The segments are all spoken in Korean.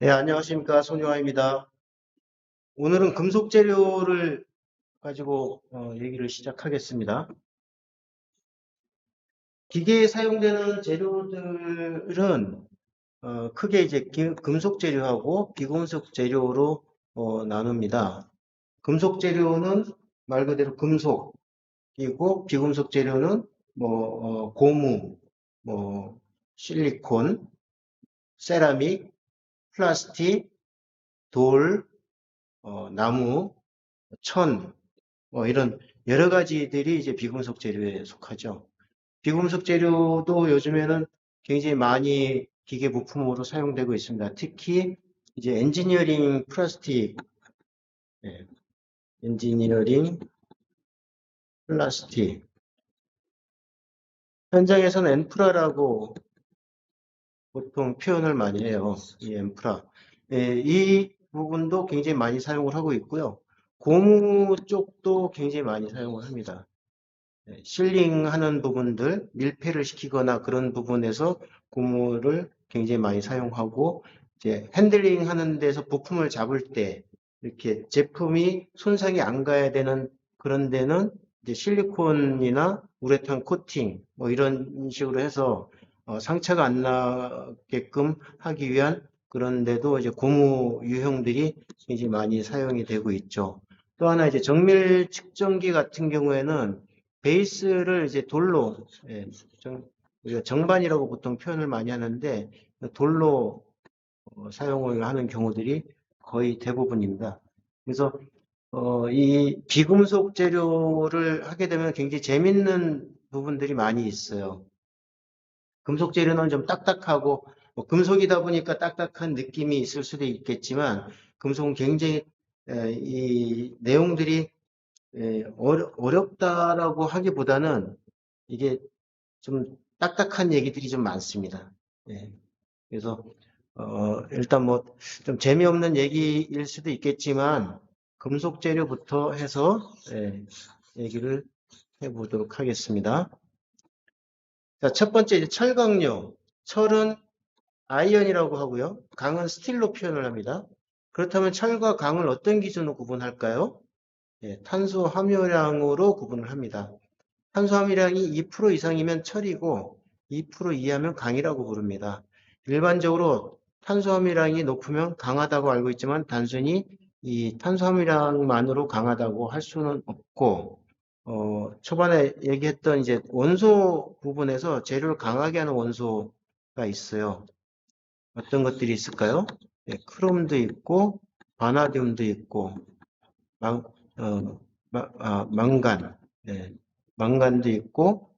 네, 안녕하십니까. 손유아입니다. 오늘은 금속 재료를 가지고 얘기를 시작하겠습니다. 기계에 사용되는 재료들은 크게 이제 금속 재료하고 비금속 재료로 나눕니다. 금속 재료는 말 그대로 금속이고 비금속 재료는 고무, 뭐 실리콘, 세라믹, 플라스틱, 돌, 나무, 천, 이런 여러 가지들이 이제 비금속 재료에 속하죠. 비금속 재료도 요즘에는 굉장히 많이 기계 부품으로 사용되고 있습니다. 특히 이제 엔지니어링 플라스틱, 예, 엔지니어링 플라스틱. 현장에서는 엔프라라고 보통 표현을 많이 해요. 이 엔프라. 이 부분도 굉장히 많이 사용을 하고 있고요. 고무 쪽도 굉장히 많이 사용을 합니다. 실링하는 부분들, 밀폐를 시키거나 그런 부분에서 고무를 굉장히 많이 사용하고, 이제 핸들링 하는 데서 부품을 잡을 때, 이렇게 제품이 손상이 안 가야 되는 그런 데는 이제 실리콘이나 우레탄 코팅, 이런 식으로 해서 상처가 안 나게끔 하기 위한 그런 데도 이제 고무 유형들이 굉장히 많이 사용이 되고 있죠. 또 하나 이제 정밀 측정기 같은 경우에는 베이스를 이제 돌로, 우리가 정반이라고 보통 표현을 많이 하는데 돌로 사용을 하는 경우들이 거의 대부분입니다. 그래서 이 비금속 재료를 하게 되면 굉장히 재밌는 부분들이 많이 있어요. 금속 재료는 좀 딱딱하고 금속이다 보니까 딱딱한 느낌이 있을 수도 있겠지만 금속은 굉장히 이 내용들이 어렵다라고 하기보다는 이게 좀 딱딱한 얘기들이 좀 많습니다. 예, 그래서 일단 뭐 좀 재미없는 얘기일 수도 있겠지만 금속 재료부터 해서 얘기를 해보도록 하겠습니다. 자, 첫 번째 이제 철강료. 철은 아이언이라고 하고요. 강은 스틸로 표현을 합니다. 그렇다면 철과 강을 어떤 기준으로 구분할까요? 탄소 함유량으로 구분을 합니다. 탄수화물량이 2% 이상이면 철이고 2% 이하면 강이라고 부릅니다. 일반적으로 탄수화물량이 높으면 강하다고 알고 있지만 단순히 이 탄수화물량만으로 강하다고 할 수는 없고 초반에 얘기했던 이제 원소 부분에서 재료를 강하게 하는 원소가 있어요. 어떤 것들이 있을까요? 크롬도 있고 바나듐도 있고 망, 망간, 망간도 있고,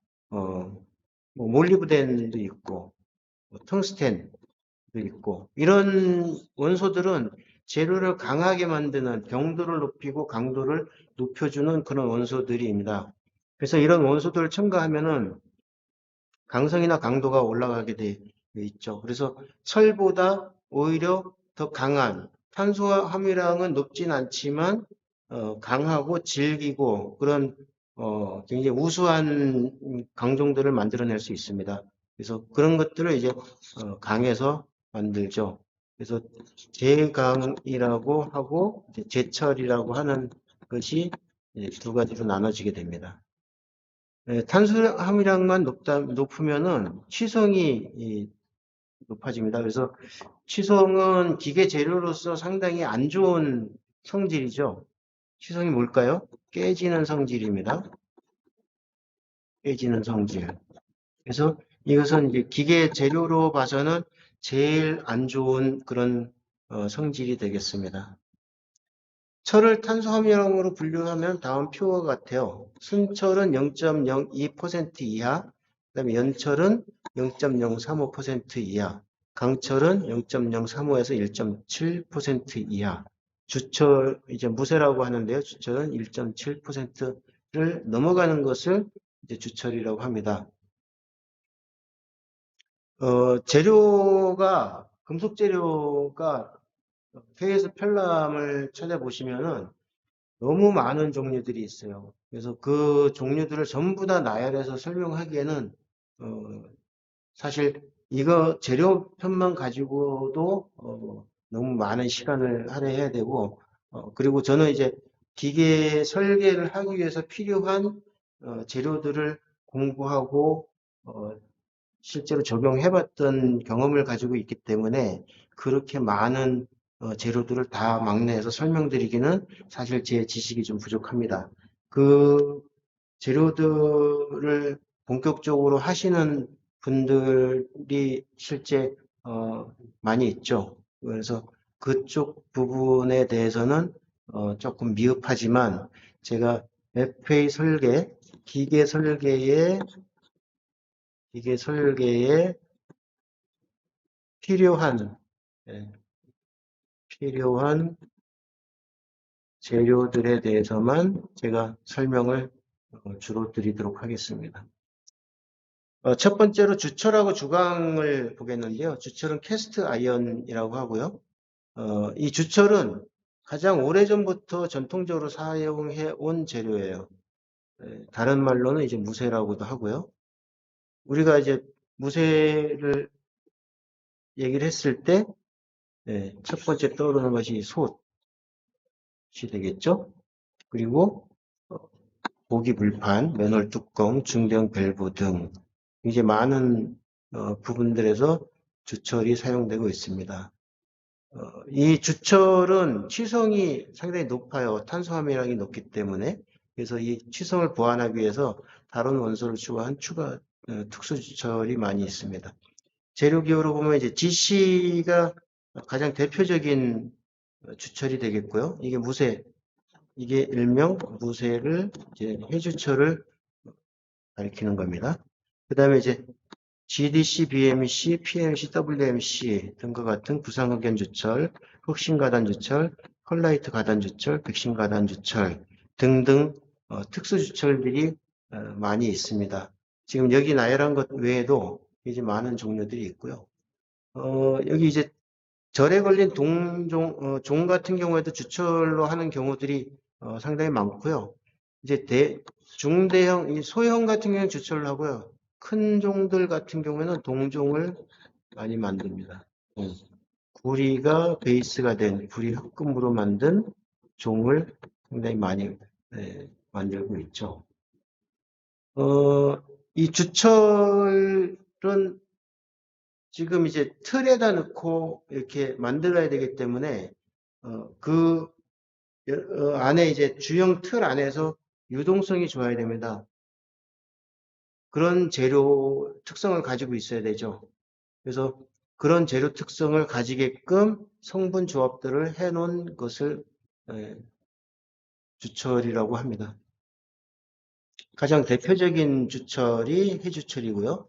몰리브덴도 있고, 텅스텐도 있고, 이런 원소들은 재료를 강하게 만드는 경도를 높이고 강도를 높여주는 그런 원소들입니다. 그래서 이런 원소들을 첨가하면은 강성이나 강도가 올라가게 돼 있죠. 그래서 철보다 오히려 더 강한 탄소 함유량은 높진 않지만 강하고 질기고 그런 굉장히 우수한 강종들을 만들어낼 수 있습니다. 그래서 그런 것들을 이제 강에서 만들죠. 그래서 제강이라고 하고 제철이라고 하는 것이 두 가지로 나눠지게 됩니다. 탄수화물량만 높으면은 취성이 높아집니다. 그래서 취성은 기계 재료로서 상당히 안 좋은 성질이죠. 취성이 뭘까요? 깨지는 성질입니다. 깨지는 성질. 그래서 이것은 이제 기계 재료로 봐서는 제일 안 좋은 그런 성질이 되겠습니다. 철을 탄수화물형으로 분류하면 다음 표와 같아요. 순철은 0.02% 이하, 그다음에 연철은 0.035% 이하, 강철은 0.035에서 1.7% 이하, 주철 이제 무쇠라고 하는데요. 주철은 1.7%를 넘어가는 것을 이제 주철이라고 합니다. 재료가 금속 재료가 폐에서 편람을 찾아보시면은 너무 많은 종류들이 있어요. 그래서 그 종류들을 전부 다 나열해서 설명하기에는 사실 이거 재료편만 가지고도 너무 많은 시간을 할애해야 되고, 그리고 저는 이제 기계 설계를 하기 위해서 필요한 재료들을 공부하고 실제로 적용해봤던 경험을 가지고 있기 때문에 그렇게 많은 재료들을 다 막내해서 설명드리기는 사실 제 지식이 좀 부족합니다. 그 재료들을 본격적으로 하시는 분들이 실제 많이 있죠. 그래서 그쪽 부분에 대해서는 조금 미흡하지만 제가 FA 설계, 기계 설계에 기계 설계에 필요한 예, 필요한 재료들에 대해서만 제가 설명을 주로 드리도록 하겠습니다. 첫 번째로 주철하고 주강을 보겠는데요. 주철은 캐스트 아이언이라고 하고요. 이 주철은 가장 오래전부터 전통적으로 사용해 온 재료예요. 다른 말로는 이제 무쇠라고도 하고요. 우리가 이제 무쇠를 얘기를 했을 때, 첫 번째 떠오르는 것이 솥이 되겠죠. 그리고 고기 불판, 맨홀 뚜껑, 중대형 밸브 등 이제 많은 부분들에서 주철이 사용되고 있습니다. 이 주철은 취성이 상당히 높아요. 탄소함유량이 높기 때문에. 그래서 이 취성을 보완하기 위해서 다른 원소를 추가한 특수 주철이 많이 있습니다. 재료기호로 보면 이제 GC가 가장 대표적인 주철이 되겠고요. 이게 무쇠, 이게 일명 무쇠를 이제 해주철을 가리키는 겁니다. 그 다음에 이제 GDC, BMC, PMC, WMC 등과 같은 구상흑연주철, 흑심가단주철, 컬라이트 가단주철, 백신가단주철 등등 특수주철들이 많이 있습니다. 지금 여기 나열한 것 외에도 이제 많은 종류들이 있고요. 여기 이제 절에 걸린 종 같은 경우에도 주철로 하는 경우들이 상당히 많고요. 이제 중대형, 소형 같은 경우는 주철로 하고요. 큰 종들 같은 경우에는 동종을 많이 만듭니다. 구리가 베이스가 된 구리 합금으로 만든 종을 상당히 많이 만들고 있죠. 이 주철은 지금 이제 틀에다 넣고 이렇게 만들어야 되기 때문에 그 안에 이제 주형 틀 안에서 유동성이 좋아야 됩니다. 그런 재료 특성을 가지고 있어야 되죠. 그래서 그런 재료 특성을 가지게끔 성분 조합들을 해놓은 것을 주철이라고 합니다. 가장 대표적인 주철이 해주철이고요.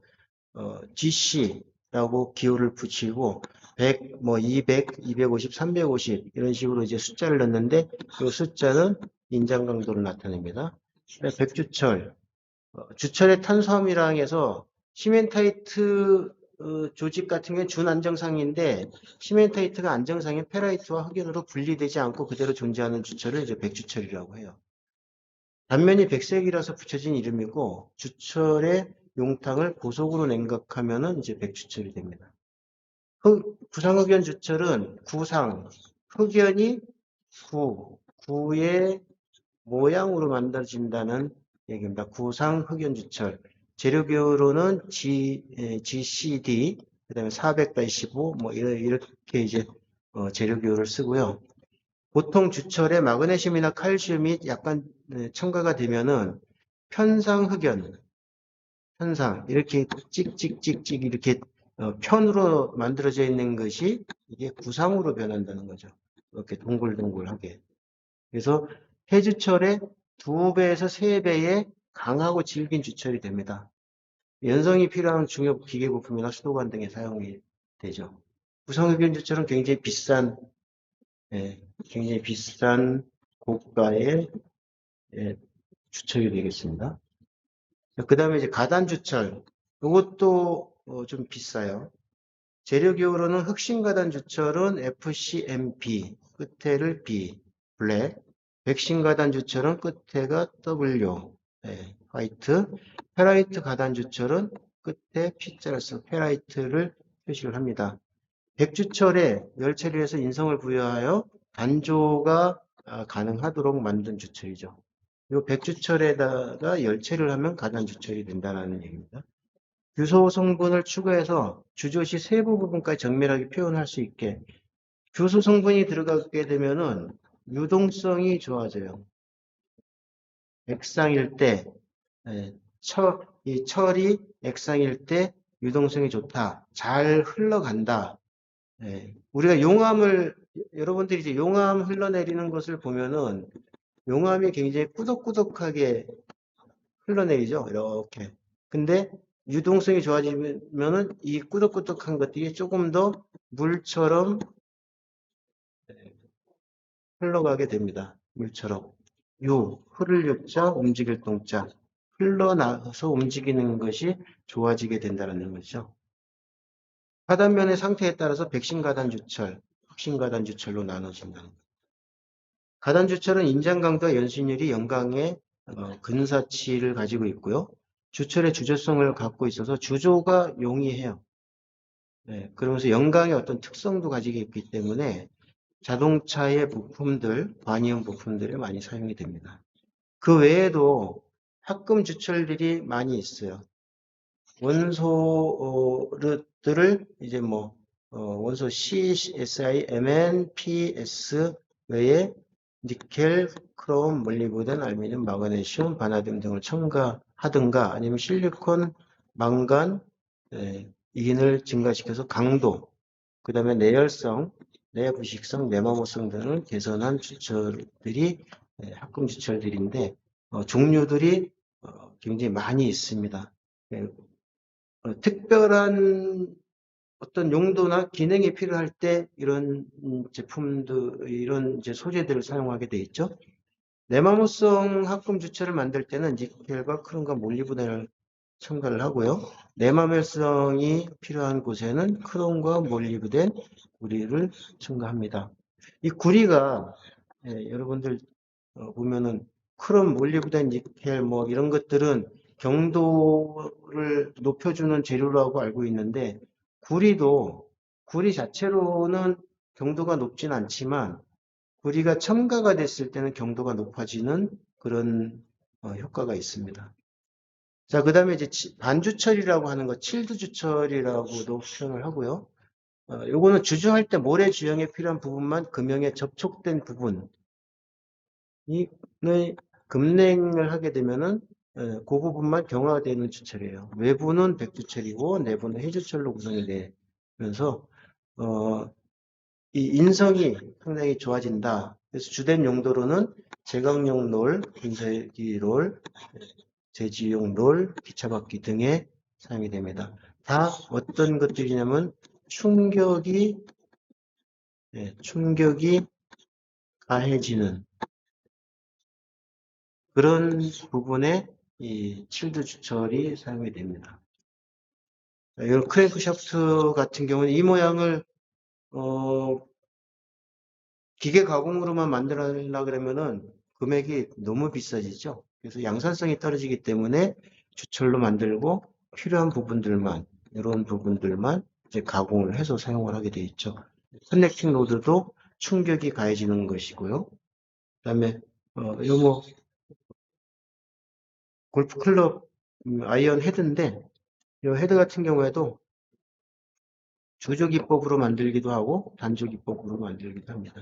GC라고 기호를 붙이고 100, 뭐 200, 250, 350 이런 식으로 이제 숫자를 넣는데 그 숫자는 인장 강도를 나타냅니다. 백주철, 주철의 탄수화물량에서 시멘타이트 조직 같은 경우는 준안정상인데 시멘타이트가 안정상인 페라이트와 흑연으로 분리되지 않고 그대로 존재하는 주철을 이제 백주철이라고 해요. 단면이 백색이라서 붙여진 이름이고 주철의 용탕을 고속으로 냉각하면은 이제 백주철이 됩니다. 구상흑연 주철은 구상, 흑연이 구의 모양으로 만들어진다는 얘기입니다. 구상 흑연 주철. 재료기호로는 GCD, 그 다음에 400-15, 뭐 이렇게 이제 재료기호를 쓰고요. 보통 주철에 마그네슘이나 칼슘이 약간 첨가가 되면은 편상 이렇게 찍찍찍찍 이렇게 편으로 만들어져 있는 것이 이게 구상으로 변한다는 거죠. 이렇게 동글동글하게. 그래서 해주철의 2배에서 3배의 강하고 질긴 주철이 됩니다. 연성이 필요한 중요 기계 부품이나 수도관 등에 사용이 되죠. 구상흑연 주철은 굉장히 비싼 고가의 주철이 되겠습니다. 그 다음에 이제 가단주철. 이것도 좀 비싸요. 재료기호로는 흑심가단주철은 FCMB, 끝에를 B, 블랙. 백신가단주철은 끝에가 W, 화이트. 페라이트 가단주철은 끝에 P자를 써 페라이트를 표시를 합니다. 백주철에 열 처리해서 인성을 부여하여 단조가 가능하도록 만든 주철이죠. 이 백주철에다가 열 처리를 하면 가단주철이 된다는 얘기입니다. 규소 성분을 추가해서 주조시 세부 부분까지 정밀하게 표현할 수 있게 규소 성분이 들어가게 되면은 유동성이 좋아져요. 액상일 때, 예, 이 철이 액상일 때 유동성이 좋다. 잘 흘러간다. 예, 우리가 용암을, 여러분들이 이제 용암 흘러내리는 것을 보면은 용암이 굉장히 꾸덕꾸덕하게 흘러내리죠. 이렇게. 근데 유동성이 좋아지면은 이 꾸덕꾸덕한 것들이 조금 더 물처럼 흘러가게 됩니다. 물처럼. 흐를 유자, 움직일 동자. 흘러나서 움직이는 것이 좋아지게 된다는 거죠. 하단면의 상태에 따라서 백신가단주철, 혁신가단주철로 나눠진다. 가단주철은 인장강도와 연신율이 영강의 근사치를 가지고 있고요. 주철의 주조성을 갖고 있어서 주조가 용이해요. 네, 그러면서 영강의 어떤 특성도 가지고 있기 때문에 자동차의 부품들, 관이용 부품들에 많이 사용이 됩니다. 그 외에도 합금 주철들이 많이 있어요. 원소들을 이제 원소 C, Si, Mn, Ps 외에 니켈, 크롬, 몰리브덴, 알루미늄, 마그네슘, 바나듐 등을 첨가하든가 아니면 실리콘, 망간, 인을 증가시켜서 강도, 그 다음에 내열성, 내부식성, 내마모성 등을 개선한 주철들이 합금 주철들인데 종류들이 굉장히 많이 있습니다. 특별한 어떤 용도나 기능이 필요할 때 이런 제품들, 이런 이제 소재들을 사용하게 돼 있죠. 내마모성 합금 주철을 만들 때는 니켈과 크롬과 몰리브덴을 첨가를 하고요. 내마모성이 필요한 곳에는 크롬과 몰리브덴, 구리를 첨가합니다. 이 구리가 여러분들 보면은 크롬, 몰리브덴, 니켈 뭐 이런 것들은 경도를 높여주는 재료라고 알고 있는데 구리 자체로는 경도가 높진 않지만 구리가 첨가가 됐을 때는 경도가 높아지는 그런 효과가 있습니다. 자, 그 다음에 이제 반주철이라고 하는 거, 칠두주철이라고도 표현을 하고요. 요거는 주조할 때 모래 주형에 필요한 부분만 금형에 접촉된 부분이 금냉을 하게 되면은 그 부분만 경화되는 주철이에요. 외부는 백주철이고 내부는 해주철로 구성이 되면서 이 인성이 상당히 좋아진다. 그래서 주된 용도로는 제강용 롤, 분쇄기 롤, 제지용 롤, 기차바퀴 등에 사용이 됩니다. 다 어떤 것들이냐면 충격이 가해지는 그런 부분에 이 칠드 주철이 사용이 됩니다. 이 크랭크 샤프트 같은 경우는 이 모양을 기계 가공으로만 만들려고 그러면은 금액이 너무 비싸지죠. 그래서 양산성이 떨어지기 때문에 주철로 만들고 필요한 부분들만 이런 부분들만 이제 가공을 해서 사용을 하게 되어 있죠. 커넥팅 로드도 충격이 가해지는 것이고요. 그다음에 요거 골프 클럽 아이언 헤드인데 이 헤드 같은 경우에도 주조 기법으로 만들기도 하고 단조 기법으로 만들기도 합니다.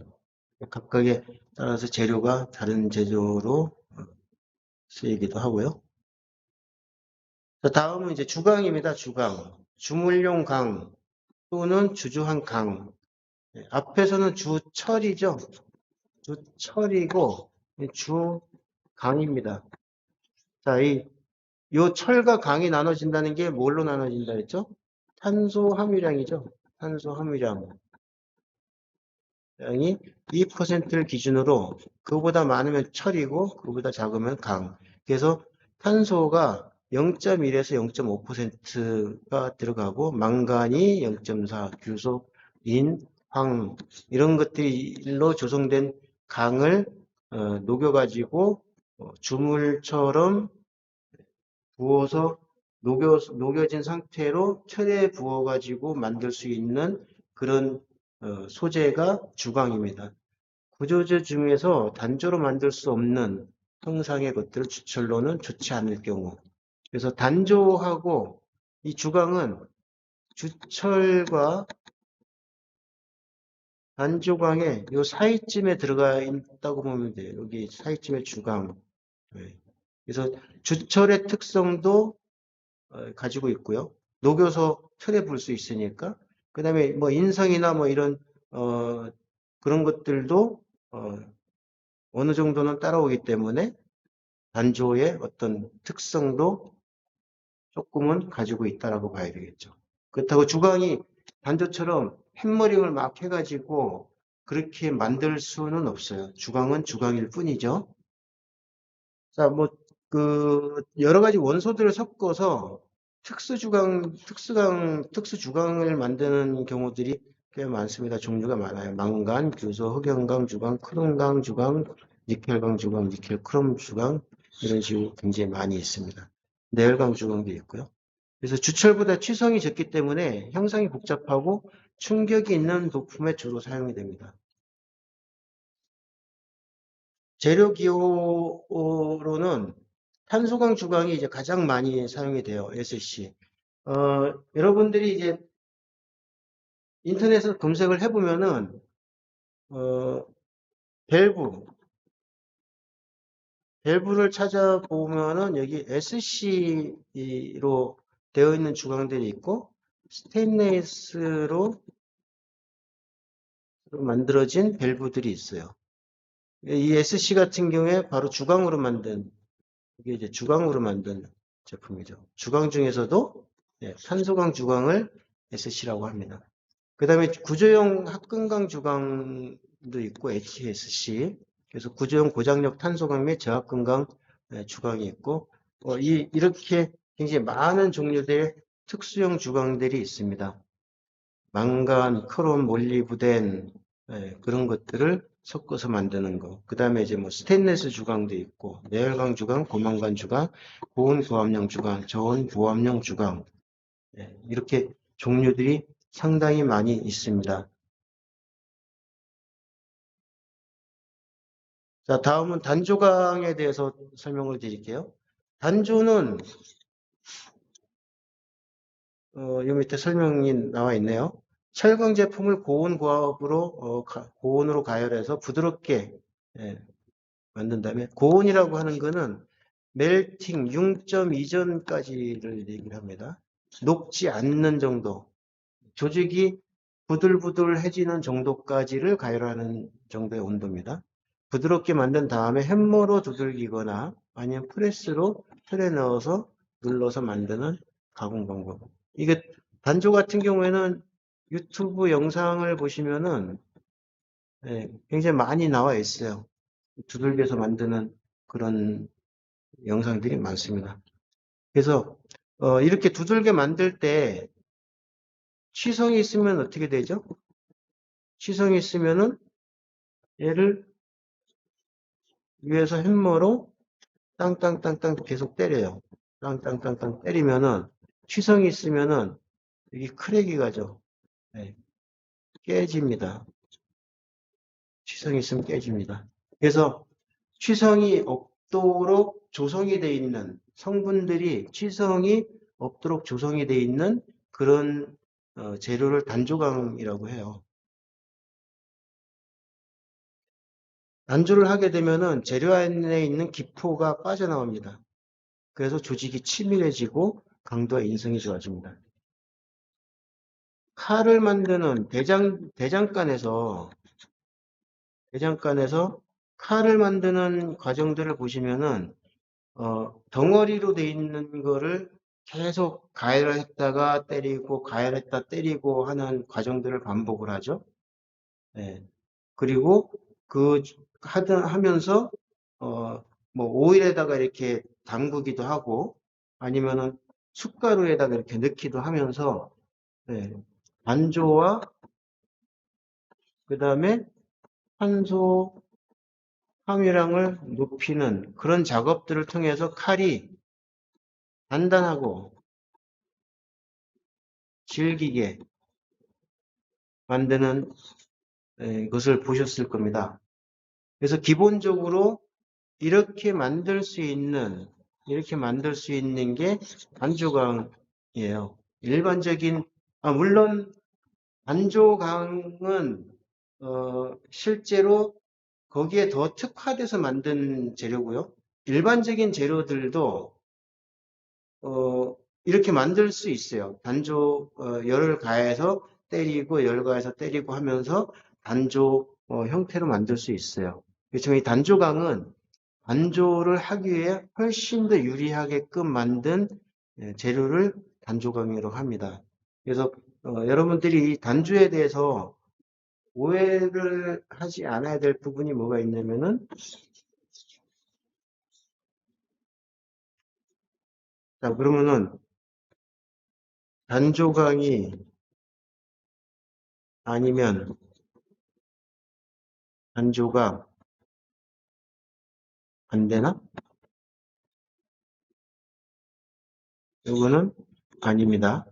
각각에 따라서 재료가 다른 제조로 쓰이기도 하고요. 자, 다음은 이제 주강입니다. 주강. 주물용 강 또는 주조한 강. 앞에서는 주철이죠. 주철이고 주강입니다. 자, 요 철과 강이 나눠진다는 게 뭘로 나눠진다 했죠? 탄소 함유량이죠. 탄소 함유량. 이 2%를 기준으로 그거보다 많으면 철이고 그거보다 작으면 강. 그래서 탄소가 0.1에서 0.5%가 들어가고 망간이 0.4, 규소, 인, 황 이런 것들로 조성된 강을 녹여가지고 주물처럼 부어서 녹여진 상태로 철에 부어가지고 만들 수 있는 그런 소재가 주광입니다. 구조제 중에서 단조로 만들 수 없는 형상의 것들을 주철로는 좋지 않을 경우. 그래서 단조하고 이 주광은 주철과 단조광의 요 사이쯤에 들어가 있다고 보면 돼요. 여기 사이쯤에 주광. 네. 그래서 주철의 특성도 가지고 있고요. 녹여서 틀에 불 수 있으니까. 그 다음에 뭐 인성이나 뭐 이런 그런 것들도 어느 정도는 따라오기 때문에 단조의 어떤 특성도 조금은 가지고 있다라고 봐야 되겠죠. 그렇다고 주광이 단조처럼 햄머링을 막 해가지고 그렇게 만들 수는 없어요. 주광은 주광일 뿐이죠. 자, 뭐, 여러 가지 원소들을 섞어서 특수주광을 만드는 경우들이 꽤 많습니다. 종류가 많아요. 망간, 규소, 흑연강 주광, 크롬강 주광, 니켈강 주광, 니켈 크롬 주광, 이런 식으로 굉장히 많이 있습니다. 내열강 주광도 있고요. 그래서 주철보다 취성이 적기 때문에 형상이 복잡하고 충격이 있는 도품에 주로 사용이 됩니다. 재료 기호로는 탄소광 주광이 이제 가장 많이 사용이 돼요. SC. 여러분들이 이제 인터넷에서 검색을 해보면은 어, 밸브를 찾아보면은 여기 SC로 되어 있는 주광들이 있고 스테인레스로 만들어진 밸브들이 있어요. 이 SC 같은 경우에 바로 주광으로 만든 이게 이제 주광으로 만든 제품이죠. 주광 중에서도 산소광 주광을 SC라고 합니다. 그 다음에 구조용 합금강 주광도 있고 HSC. 그래서 구조용 고장력 탄소광 및 저합금강 주광이 있고 이렇게 굉장히 많은 종류의 특수형 주광들이 있습니다. 망간, 크롬, 몰리브덴 그런 것들을 섞어서 만드는 거. 그 다음에 이제 뭐 스테인레스 주광도 있고 내열광 주광, 고망간 주광, 고온 고압용 주광, 저온 고압용 주광 이렇게 종류들이 상당히 많이 있습니다. 자, 다음은 단조광에 대해서 설명을 드릴게요. 단조는 요 밑에 설명이 나와 있네요. 철강 제품을 고온 고압으로 고온으로 가열해서 부드럽게 만든 다음에 고온이라고 하는 거는 멜팅 6.2전까지를 얘기를 합니다. 녹지 않는 정도, 조직이 부들부들해지는 정도까지를 가열하는 정도의 온도입니다. 부드럽게 만든 다음에 햄머로 두들기거나 아니면 프레스로 틀에 넣어서 눌러서 만드는 가공 방법. 이게 단조 같은 경우에는 유튜브 영상을 보시면은 굉장히 많이 나와 있어요. 두들겨서 만드는 그런 영상들이 많습니다. 그래서 이렇게 두들겨 만들 때 취성이 있으면 어떻게 되죠? 취성이 있으면은 얘를 위에서 햄머로 땅땅땅땅 계속 때려요. 땅땅땅땅 때리면은 취성이 있으면은 여기 크랙이 가죠. 네, 깨집니다. 취성이 있으면 깨집니다. 그래서 취성이 없도록 조성이 되어 있는 성분들이 취성이 없도록 조성이 되어 있는 그런 재료를 단조광이라고 해요. 단조를 하게 되면은 재료 안에 있는 기포가 빠져나옵니다. 그래서 조직이 치밀해지고 강도와 인성이 좋아집니다. 칼을 만드는 대장간에서 칼을 만드는 과정들을 보시면은 덩어리로 돼 있는 거를 계속 가열했다가 때리고 가열했다 때리고 하는 과정들을 반복을 하죠. 네. 그리고 하면서 뭐 오일에다가 이렇게 담그기도 하고 아니면은 숟가루에다가 이렇게 넣기도 하면서 반조와 그 다음에 탄소 함유량을 높이는 그런 작업들을 통해서 칼이 단단하고 질기게 만드는 것을 보셨을 겁니다. 그래서 기본적으로 이렇게 만들 수 있는 게 단조강이에요. 일반적인, 물론 단조강은 실제로 거기에 더 특화돼서 만든 재료고요. 일반적인 재료들도 이렇게 만들 수 있어요. 열을 가해서 때리고 열 가해서 때리고 하면서 단조 형태로 만들 수 있어요. 그렇지만 이 단조강은 단조를 하기 위해 훨씬 더 유리하게끔 만든 재료를 단조강이라고 합니다. 그래서 여러분들이 이 단조에 대해서 오해를 하지 않아야 될 부분이 뭐가 있냐면은, 자, 그러면은 단조강이 아니면 단조가 안 되나? 이거는 아닙니다.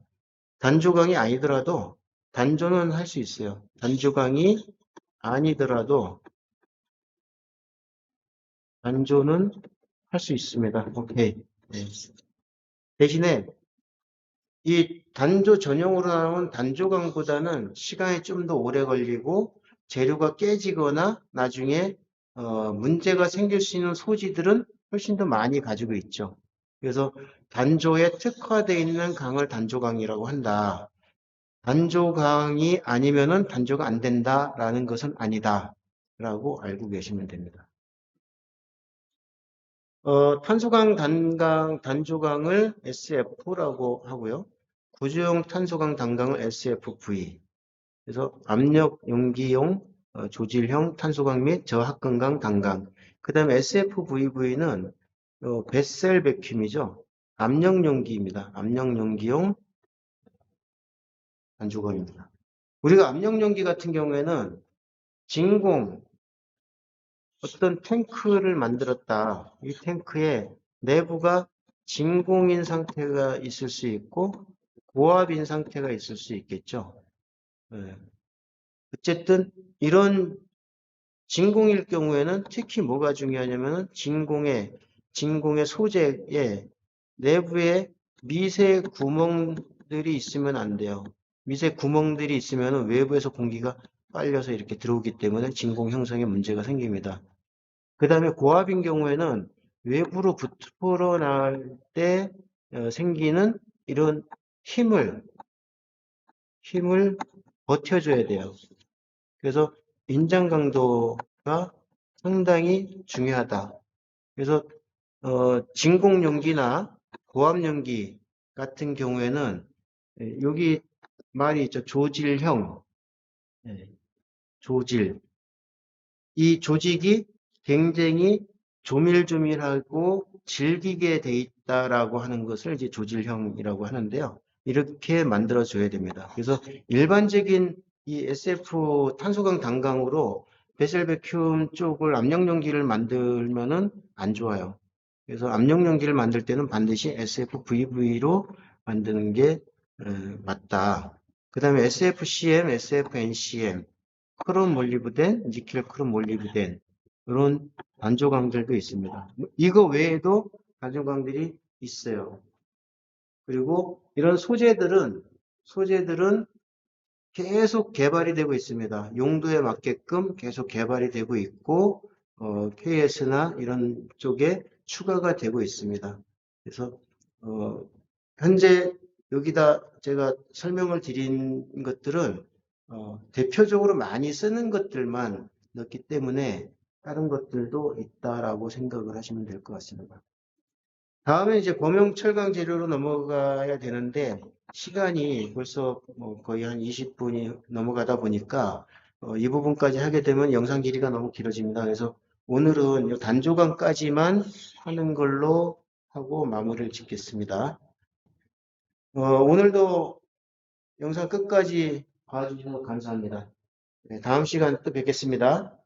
단조강이 아니더라도 단조는 할 수 있어요. 단조강이 아니더라도 단조는 할 수 있습니다. 오케이. 네. 대신에 이 단조 전용으로 나온 단조강보다는 시간이 좀 더 오래 걸리고 재료가 깨지거나 나중에 문제가 생길 수 있는 소지들은 훨씬 더 많이 가지고 있죠. 그래서 단조에 특화되어 있는 강을 단조강이라고 한다. 단조강이 아니면은 단조가 안 된다라는 것은 아니다라고 알고 계시면 됩니다. 탄소강 단조강을 SF라고 하고요. 구조용 탄소강 단강을 SFV. 그래서 압력 용기용 조질형 탄소강 및 저합금강 단강. 그 다음에 SFVV는 뱃셀 백큐임이죠. 압력 용기입니다. 압력 용기용 단조강입니다. 우리가 압력 용기 같은 경우에는 진공 어떤 탱크를 만들었다. 이 탱크의 내부가 진공인 상태가 있을 수 있고 고압인 상태가 있을 수 있겠죠. 예. 어쨌든 이런 진공일 경우에는 특히 뭐가 중요하냐면 진공의 소재에 내부에 미세 구멍들이 있으면 안 돼요. 미세 구멍들이 있으면 외부에서 공기가 빨려서 이렇게 들어오기 때문에 진공 형성에 문제가 생깁니다. 그 다음에 고압인 경우에는 외부로 불어날 때 생기는 이런 힘을 버텨줘야 돼요. 그래서 인장 강도가 상당히 중요하다. 그래서 진공 용기나 고압 용기 같은 경우에는 여기 말이 있죠. 조질형, 예, 조질. 이 조직이 굉장히 조밀조밀하고 질기게 돼 있다라고 하는 것을 이제 조질형이라고 하는데요. 이렇게 만들어줘야 됩니다. 그래서 일반적인 이 SF 탄소강 단강으로 베셀베큐um 쪽을 압력용기를 만들면은 안 좋아요. 그래서 압력용기를 만들 때는 반드시 SFVV로 만드는 게 맞다. 그 다음에 SFCM, SFNCM 크롬 몰리브덴, 니켈 크롬 몰리브덴 이런 단조강들도 있습니다. 이거 외에도 단조강들이 있어요. 그리고 이런 소재들은 계속 개발이 되고 있습니다. 용도에 맞게끔 계속 개발이 되고 있고 KS나 이런 쪽에 추가가 되고 있습니다. 그래서 현재 여기다 제가 설명을 드린 것들은 대표적으로 많이 쓰는 것들만 넣기 때문에 다른 것들도 있다라고 생각을 하시면 될 것 같습니다. 다음에 이제 범용 철강 재료로 넘어가야 되는데 시간이 벌써 거의 한 20분이 넘어가다 보니까 이 부분까지 하게 되면 영상 길이가 너무 길어집니다. 그래서 오늘은 이 단조강까지만 하는 걸로 하고 마무리를 짓겠습니다. 오늘도 영상 끝까지 봐주셔서 감사합니다. 네, 다음 시간 또 뵙겠습니다.